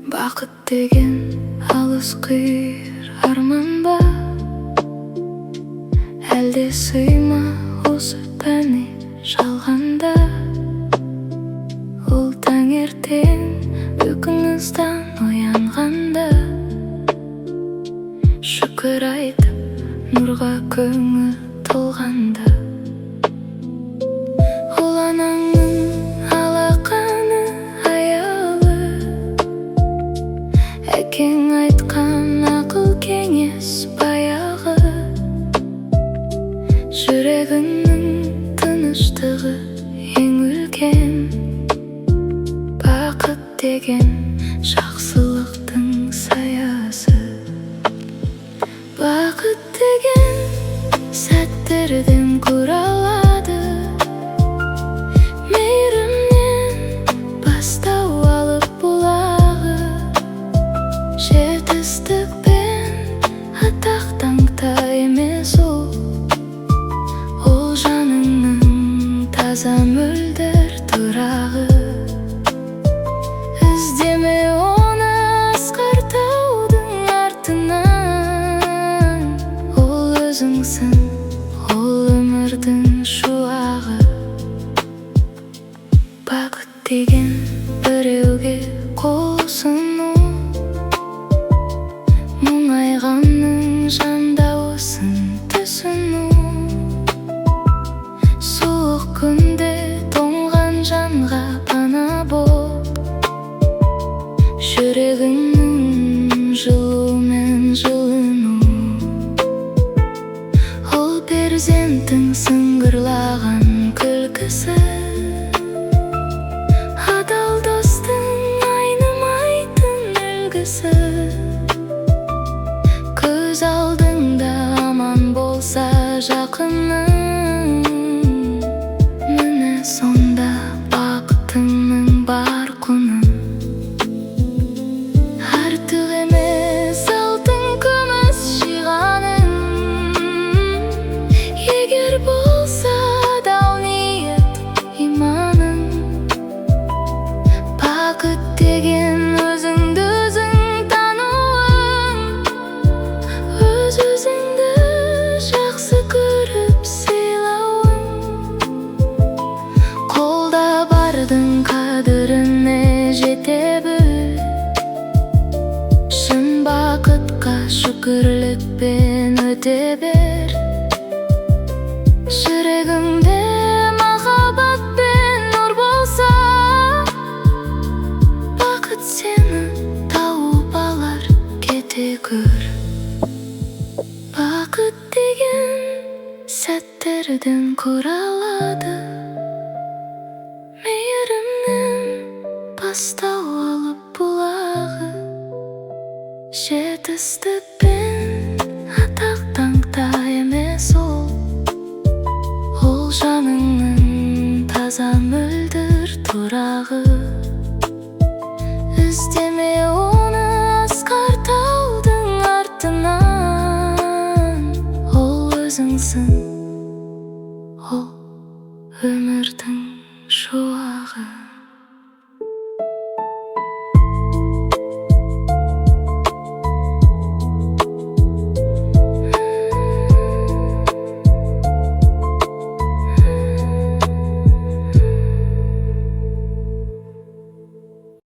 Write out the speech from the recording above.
Бақыт деген алыс қиыр арман ба, әлде сыйма осы пәни жалғанда? Ол таңертең ұйқыңыздан оянғанда, шүкір айтып нұрға көңіл толғанда. Ол анаңның алақаны аялы, әкең айтқан ақыл кеңес баяғы. Жүрегіңнің тыныштығы ең үлкен. Бақыт деген жақсылықтың саясы. Бақыт деген сәттерден құралады, мейірімнен бастау алып бұлағы. Жетістік пен атақ-даңқта емес ол жаныңның таза мөлдір тұрағы. Іздеме оны асқар таудың артынан, ол өзіңсің, ол өмірдің шуағы. Бақыт деген біреуге қол ұсыну, мұңайғанның жан дауысын түсіну. Суық күнде тоңған жанға пана бол, жүрегіңнің жылумен жылыну. Ол перзенттің сыңғырлаған күлкісі, адал достың айнымайтын үлгісі. Көз алдыңда аман болса жақының, міне сонда бақытыңның бар құнын. Артық емес алтын күміс жиғаның, егер болса адал ниет иманың. Бақыт деген өзіңді өзің тануың, өз-өзіңді жақсы көріп сыйлауың. Қолда бардың қадіріне жете біл, шын бақытқа шүкірлікпен өте бер. Жүрегіңде махаббат пен нұр болса, бақыт сені тауып алар, кете көр. Бақыт деген сәттерден құралады, мейірімнен бастау алып бұлағы. Жетістік пен атақ-даңқта емес ол жаныңның таза мөлдір тұрағы. Іздеме оны асқар таудың артынан, ол өзіңсің,